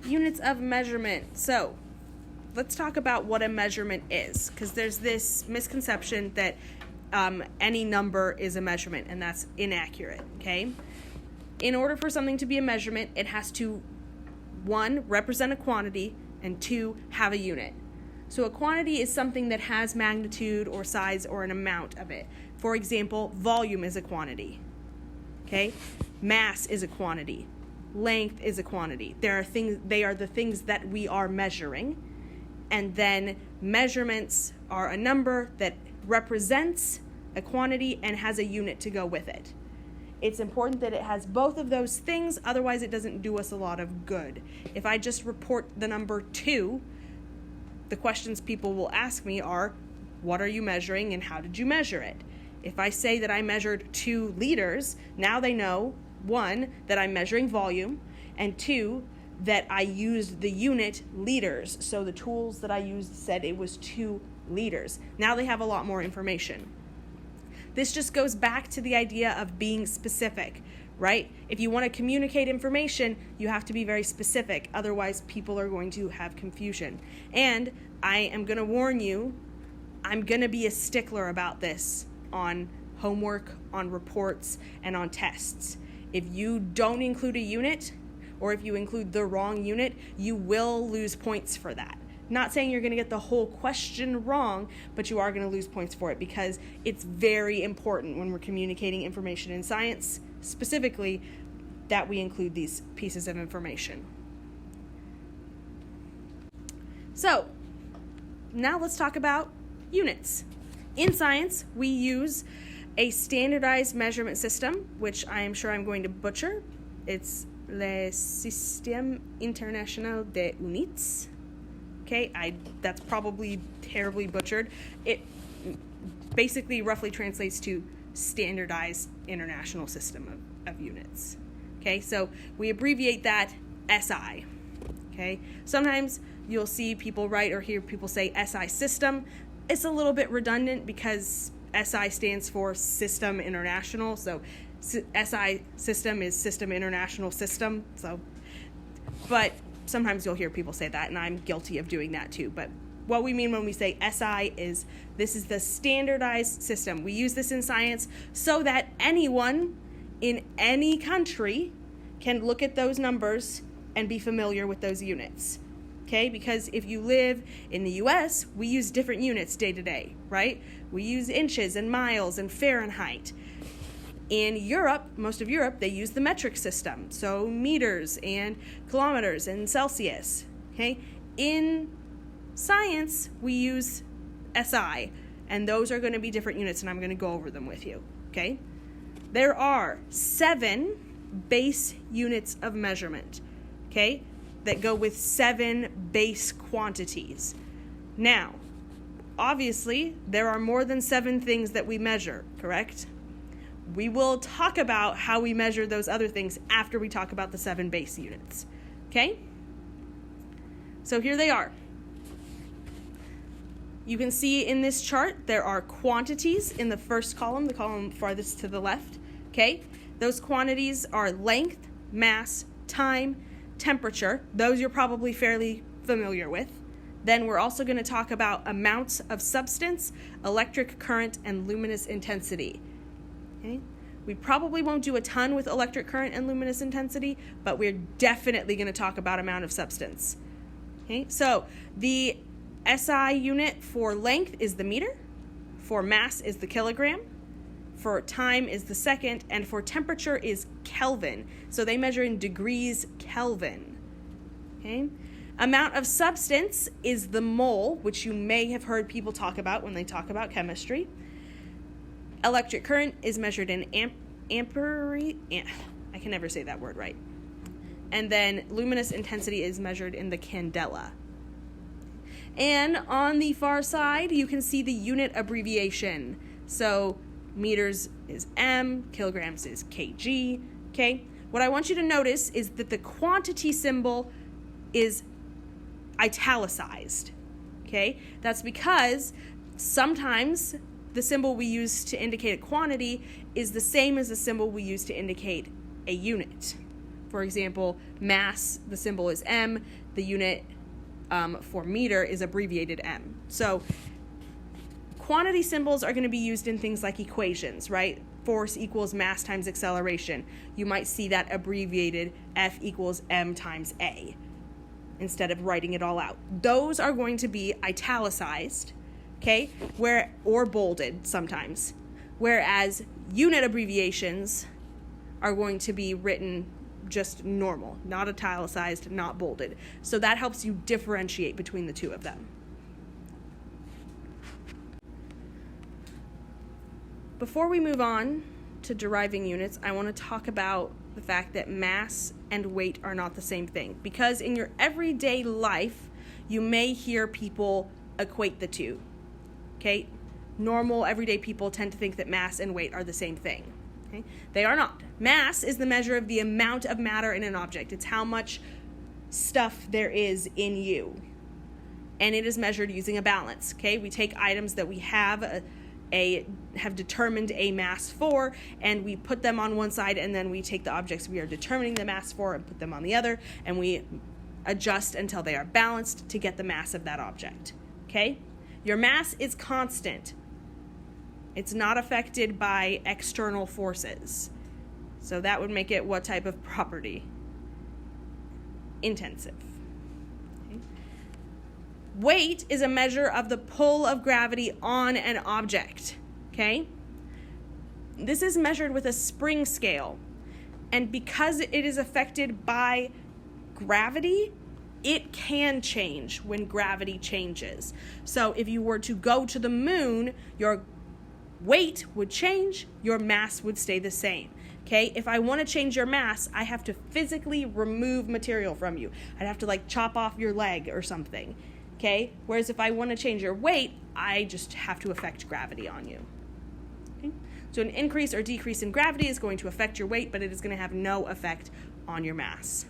Units of measurement. So let's talk about what a measurement is, because there's this misconception that any number is a measurement, and that's inaccurate, okay? In order for something to be a measurement, it has to, 1, represent a quantity, and 2, have a unit. So a quantity is something that has magnitude or size or an amount of it. For example, volume is a quantity, okay? Mass is a quantity. Length is a quantity. They are the things that we are measuring. And then measurements are a number that represents a quantity and has a unit to go with it. It's important that it has both of those things, otherwise it doesn't do us a lot of good. If I just report the number 2, the questions people will ask me are, what are you measuring and how did you measure it? If I say that I measured 2 liters, now they know, 1, that I'm measuring volume, and 2, that I used the unit liters. So the tools that I used said it was 2 liters. Now they have a lot more information. This just goes back to the idea of being specific, right? If you want to communicate information, you have to be very specific. Otherwise, people are going to have confusion. And I am going to warn you, I'm going to be a stickler about this on homework, on reports, and on tests. If you don't include a unit, or if you include the wrong unit, you will lose points for that. Not saying you're going to get the whole question wrong, but you are going to lose points for it because it's very important when we're communicating information in science, specifically, that we include these pieces of information. So, now let's talk about units. In science, we use a standardized measurement system, which I am sure I'm going to butcher. It's Le Système International des Unités. Okay, that's probably terribly butchered. It basically roughly translates to standardized international system of units. Okay, so we abbreviate that SI. Okay, sometimes you'll see people write or hear people say SI system. It's a little bit redundant because SI stands for System International, so SI system is System International System. But sometimes you'll hear people say that, and I'm guilty of doing that too. But what we mean when we say SI is this is the standardized system. We use this in science so that anyone in any country can look at those numbers and be familiar with those units. Okay, because if you live in the US, we use different units day to day, right? We use inches and miles and Fahrenheit. In Europe, most of Europe, they use the metric system, so meters and kilometers and Celsius, okay? In science, we use SI, and those are going to be different units, and I'm going to go over them with you, okay? There are 7 base units of measurement, okay, that go with 7 base quantities. Now, obviously, there are more than 7 things that we measure, correct? We will talk about how we measure those other things after we talk about the 7 base units, okay? So here they are. You can see in this chart there are quantities in the first column, the column farthest to the left, okay? Those quantities are length, mass, time, temperature. Those you're probably fairly familiar with. Then we're also going to talk about amounts of substance, electric current, and luminous intensity. Okay? We probably won't do a ton with electric current and luminous intensity, but we're definitely going to talk about amount of substance. Okay? So the SI unit for length is the meter, for mass is the kilogram, for time is the second, and for temperature is Kelvin. So they measure in degrees Kelvin. Okay? Amount of substance is the mole, which you may have heard people talk about when they talk about chemistry. Electric current is measured in ampere. I can never say that word right. And then luminous intensity is measured in the candela. And on the far side, you can see the unit abbreviation. So meters is M, kilograms is kg, okay? What I want you to notice is that the quantity symbol is italicized, okay? That's because sometimes the symbol we use to indicate a quantity is the same as the symbol we use to indicate a unit, For example, mass, the symbol is M, the unit for meter is abbreviated M. So quantity symbols are going to be used in things like equations, right? Force equals mass times acceleration. You might see that abbreviated F equals M times A instead of writing it all out. Those are going to be italicized, okay, or bolded sometimes, whereas unit abbreviations are going to be written just normal, not italicized, not bolded. So that helps you differentiate between the two of them. Before we move on to deriving units, I want to talk about the fact that mass and weight are not the same thing. Because in your everyday life, you may hear people equate the two. Okay? Normal, everyday people tend to think that mass and weight are the same thing. Okay? They are not. Mass is the measure of the amount of matter in an object. It's how much stuff there is in you. And it is measured using a balance. Okay? We take items that we have determined a mass for, and we put them on one side, and then we take the objects we are determining the mass for and put them on the other, and we adjust until they are balanced to get the mass of that object. Okay? Your mass is constant. It's not affected by external forces. So that would make it what type of property? Intensive. Okay. Weight is a measure of the pull of gravity on an object. Okay? This is measured with a spring scale. And because it is affected by gravity, it can change when gravity changes. So if you were to go to the moon, your weight would change, your mass would stay the same. Okay? If I want to change your mass, I have to physically remove material from you. I'd have to chop off your leg or something. Okay? Whereas if I want to change your weight, I just have to affect gravity on you. Okay? So an increase or decrease in gravity is going to affect your weight, but it is going to have no effect on your mass.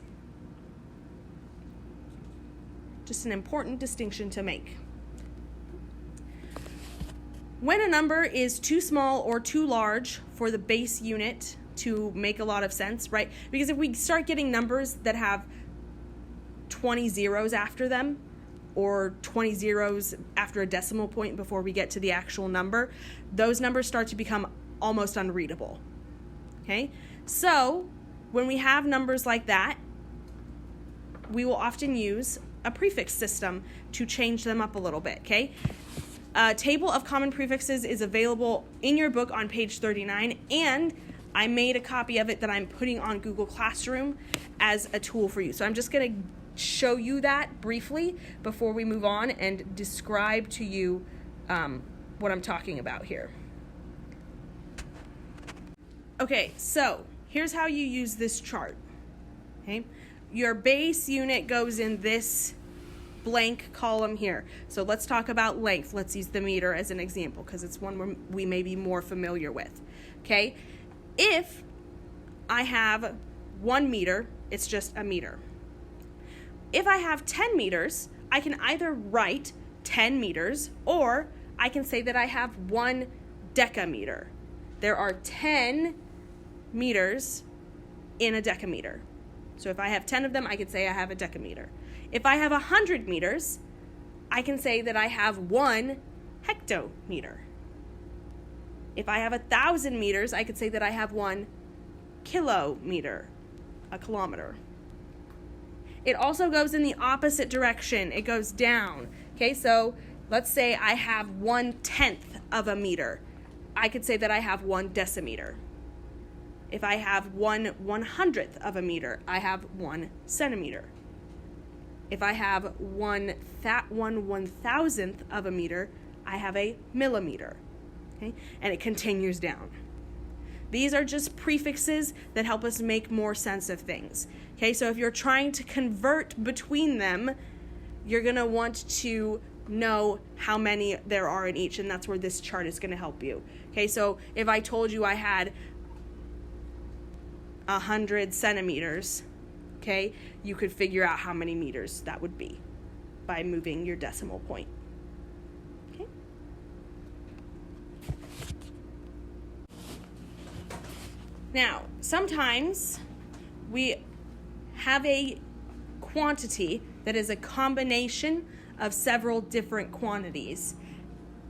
Just an important distinction to make. When a number is too small or too large for the base unit to make a lot of sense, right? Because if we start getting numbers that have 20 zeros after them, or 20 zeros after a decimal point before we get to the actual number, those numbers start to become almost unreadable. Okay? So, when we have numbers like that, we will often use a prefix system to change them up a little bit, okay? A table of common prefixes is available in your book on page 39, and I made a copy of it that I'm putting on Google Classroom as a tool for you. So I'm just going to show you that briefly before we move on and describe to you what I'm talking about here. Okay, so here's how you use this chart. Okay, your base unit goes in this blank column here. So let's talk about length. Let's use the meter as an example because it's one we may be more familiar with. Okay, if I have 1 meter, it's just a meter. If I have 10 meters, I can either write 10 meters or I can say that I have 1 decameter. There are 10 meters in a decameter. So if I have 10 of them, I could say I have a decameter. If I have 100 meters, I can say that I have 1 hectometer. If I have 1,000 meters, I could say that I have 1 kilometer, a kilometer. It also goes in the opposite direction. It goes down. Okay, so let's say I have 1/10 of a meter. I could say that I have 1 decimeter. If I have 1/100th of a meter, I have 1 centimeter. If I have 1/1000th of a meter, I have a millimeter. Okay? And it continues down. These are just prefixes that help us make more sense of things. Okay, so if you're trying to convert between them, you're going to want to know how many there are in each, and that's where this chart is going to help you. Okay, so if I told you I had 100 centimeters, okay, you could figure out how many meters that would be by moving your decimal point. Okay. Now, sometimes we have a quantity that is a combination of several different quantities.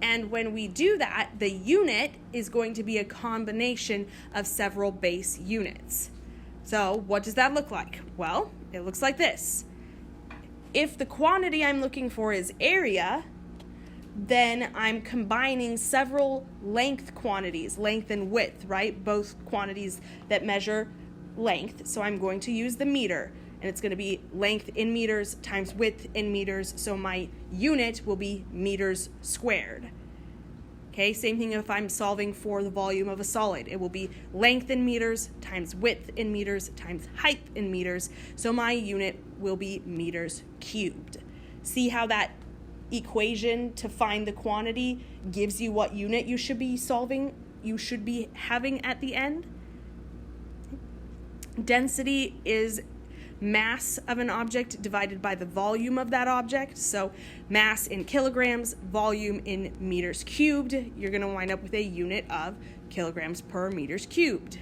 And when we do that, the unit is going to be a combination of several base units. So what does that look like? Well, it looks like this. If the quantity I'm looking for is area, then I'm combining several length quantities, length and width, right? Both quantities that measure length. So I'm going to use the meter, and it's going to be length in meters times width in meters. So my unit will be meters squared. Okay, same thing if I'm solving for the volume of a solid. It will be length in meters times width in meters times height in meters. So my unit will be meters cubed. See how that equation to find the quantity gives you what unit you should be solving, you should be having at the end? Density is mass of an object divided by the volume of that object. So mass in kilograms, volume in meters cubed. You're going to wind up with a unit of kilograms per meters cubed.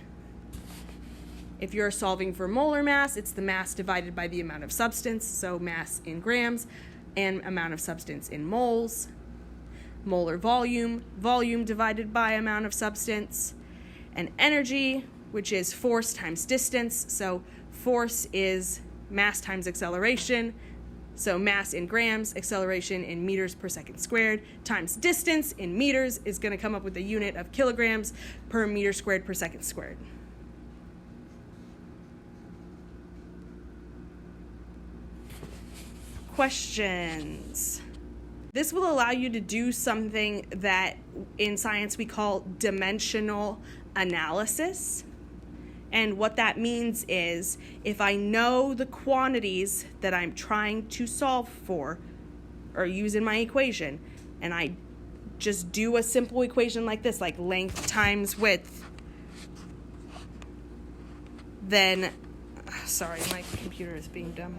If you're solving for molar mass, it's the mass divided by the amount of substance. So mass in grams and amount of substance in moles. Molar volume, volume divided by amount of substance. And energy, which is force times distance. So force is mass times acceleration. So mass in grams, acceleration in meters per second squared, times distance in meters is going to come up with a unit of kilograms per meter squared per second squared. Questions. This will allow you to do something that in science we call dimensional analysis. And what that means is if I know the quantities that I'm trying to solve for or use in my equation, and I just do a simple equation like this, like length times width, then, sorry, my computer is being dumb.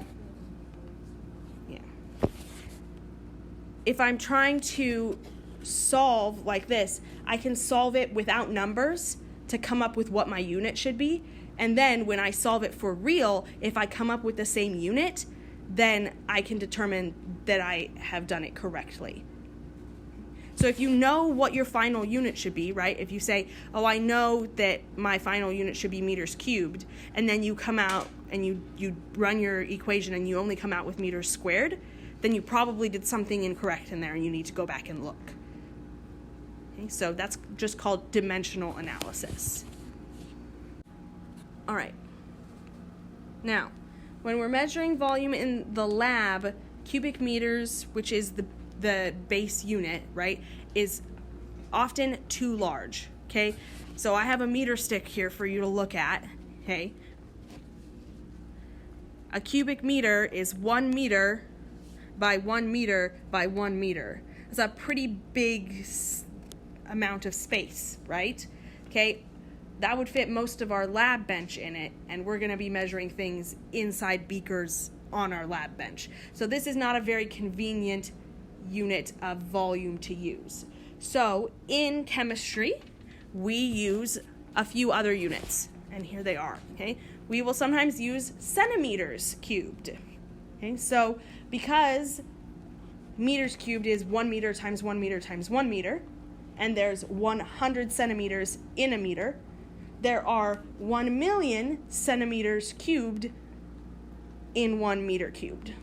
Yeah. If I'm trying to solve like this, I can solve it without numbers to come up with what my unit should be. And then when I solve it for real, if I come up with the same unit, then I can determine that I have done it correctly. So if you know what your final unit should be, right? If you say, oh, I know that my final unit should be meters cubed, and then you come out and you run your equation and you only come out with meters squared, then you probably did something incorrect in there and you need to go back and look. So that's just called dimensional analysis. All right. Now, when we're measuring volume in the lab, cubic meters, which is the base unit, right, is often too large, okay? So I have a meter stick here for you to look at, okay? A cubic meter is 1 meter by 1 meter by 1 meter. It's a pretty big amount of space, right? Okay, that would fit most of our lab bench in it, and we're going to be measuring things inside beakers on our lab bench. So this is not a very convenient unit of volume to use. So in chemistry, we use a few other units, and here they are, okay? We will sometimes use centimeters cubed, okay? So because meters cubed is 1 meter times 1 meter times 1 meter, and there's 100 centimeters in a meter, there are 1 million centimeters cubed in 1 meter cubed.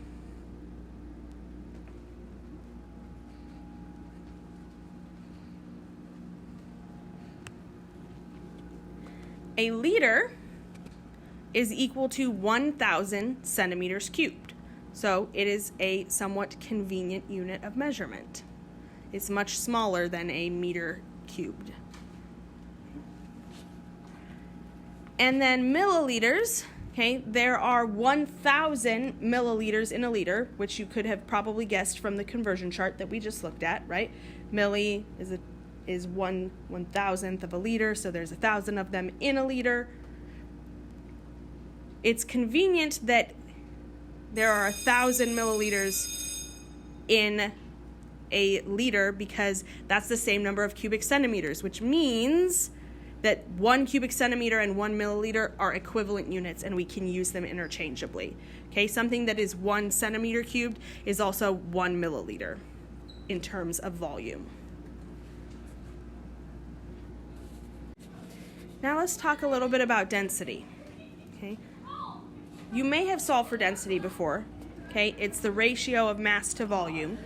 A liter is equal to 1,000 centimeters cubed. So it is a somewhat convenient unit of measurement. It's much smaller than a meter cubed. And then milliliters, okay, there are 1,000 milliliters in a liter, which you could have probably guessed from the conversion chart that we just looked at, right? Milli is 1/1000th of a liter, so there's 1,000 of them in a liter. It's convenient that there are 1,000 milliliters in a liter because that's the same number of cubic centimeters, which means that 1 cubic centimeter and 1 milliliter are equivalent units and we can use them interchangeably. Okay, something that is 1 centimeter cubed is also 1 milliliter in terms of volume. Now let's talk a little bit about density. Okay, you may have solved for density before. Okay, it's the ratio of mass to volume.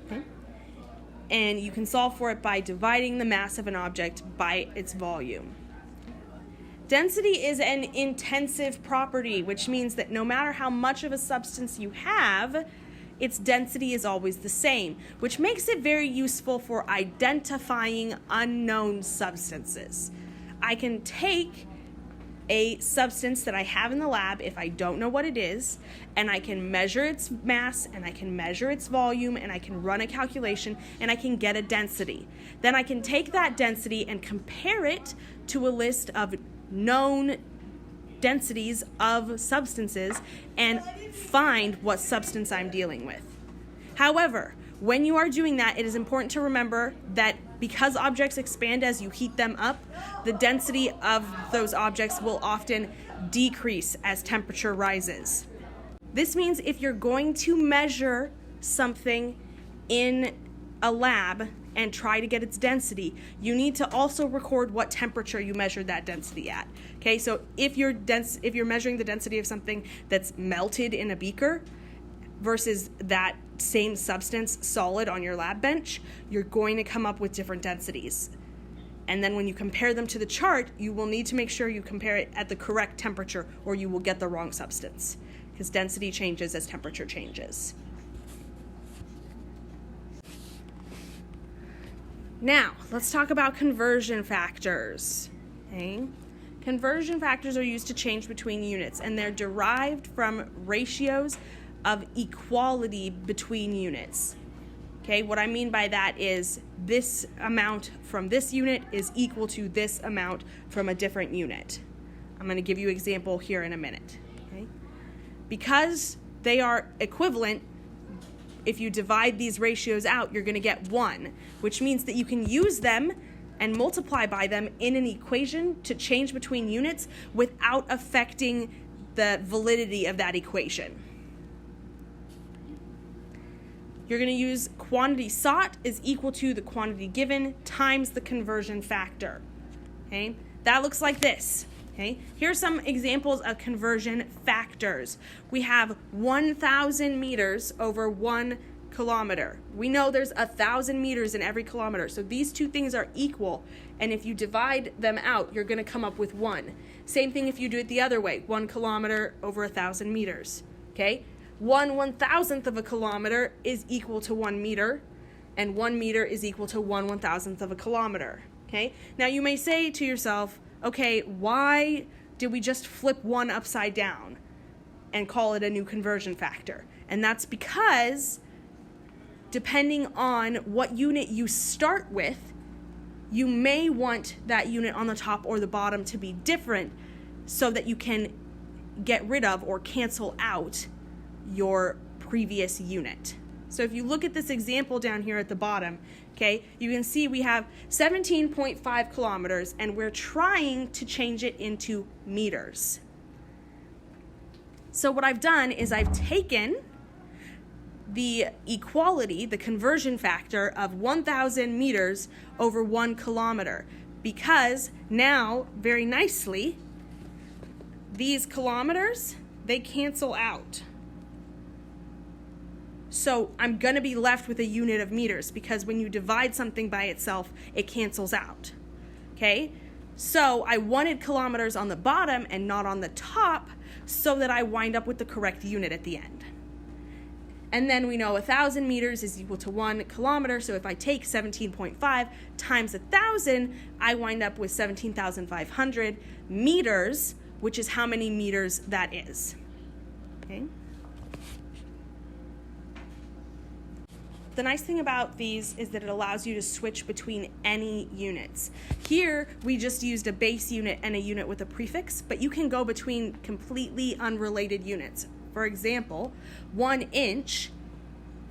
Okay, and you can solve for it by dividing the mass of an object by its volume. Density is an intensive property, which means that no matter how much of a substance you have, its density is always the same, which makes it very useful for identifying unknown substances. I can take a substance that I have in the lab if I don't know what it is, and I can measure its mass, and I can measure its volume, and I can run a calculation, and I can get a density. Then I can take that density and compare it to a list of known densities of substances and find what substance I'm dealing with. However, when you are doing that, it is important to remember that because objects expand as you heat them up, the density of those objects will often decrease as temperature rises. This means if you're going to measure something in a lab and try to get its density, you need to also record what temperature you measured that density at. Okay, so if you're measuring the density of something that's melted in a beaker versus that same substance solid on your lab bench, you're going to come up with different densities. And then when you compare them to the chart, you will need to make sure you compare it at the correct temperature or you will get the wrong substance, because density changes as temperature changes. Now, let's talk about conversion factors. Okay? Conversion factors are used to change between units, and they're derived from ratios of equality between units. Okay, what I mean by that is this amount from this unit is equal to this amount from a different unit. I'm going to give you an example here in a minute. Okay? Because they are equivalent, if you divide these ratios out, you're going to get 1, which means that you can use them and multiply by them in an equation to change between units without affecting the validity of that equation. You're going to use quantity sought is equal to the quantity given times the conversion factor. Okay? That looks like this. Okay? Here are some examples of conversion factors. We have 1,000 meters over 1 kilometer. We know there's 1,000 meters in every kilometer, so these two things are equal, and if you divide them out, you're going to come up with 1. Same thing if you do it the other way, 1 kilometer over 1,000 meters. Okay? 1/1000th of a kilometer is equal to 1 meter, and 1 meter is equal to 1/1000th of a kilometer. Okay? Now you may say to yourself, okay, why did we just flip 1 upside down and call it a new conversion factor? And that's because depending on what unit you start with, you may want that unit on the top or the bottom to be different so that you can get rid of or cancel out your previous unit. So if you look at this example down here at the bottom, okay, you can see we have 17.5 kilometers and we're trying to change it into meters. So what I've done is I've taken the equality, the conversion factor of 1,000 meters over 1 kilometer, because now, very nicely, these kilometers, they cancel out. So I'm going to be left with a unit of meters, because when you divide something by itself, it cancels out. Okay? So I wanted kilometers on the bottom and not on the top so that I wind up with the correct unit at the end. And then we know 1,000 meters is equal to 1 kilometer, so if I take 17.5 times 1,000, I wind up with 17,500 meters, which is how many meters that is. Okay? The nice thing about these is that it allows you to switch between any units. Here, we just used a base unit and a unit with a prefix, but you can go between completely unrelated units. For example, 1 inch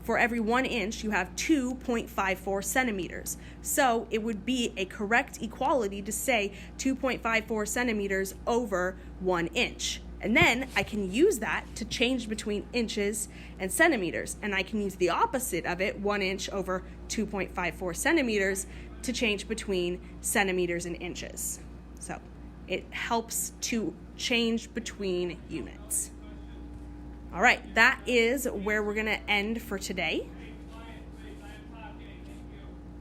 for every 1 inch, you have 2.54 centimeters. So it would be a correct equality to say 2.54 centimeters over 1 inch. And then I can use that to change between inches and centimeters. And I can use the opposite of it, 1 inch over 2.54 centimeters, to change between centimeters and inches. So it helps to change between units. All right, that is where we're going to end for today.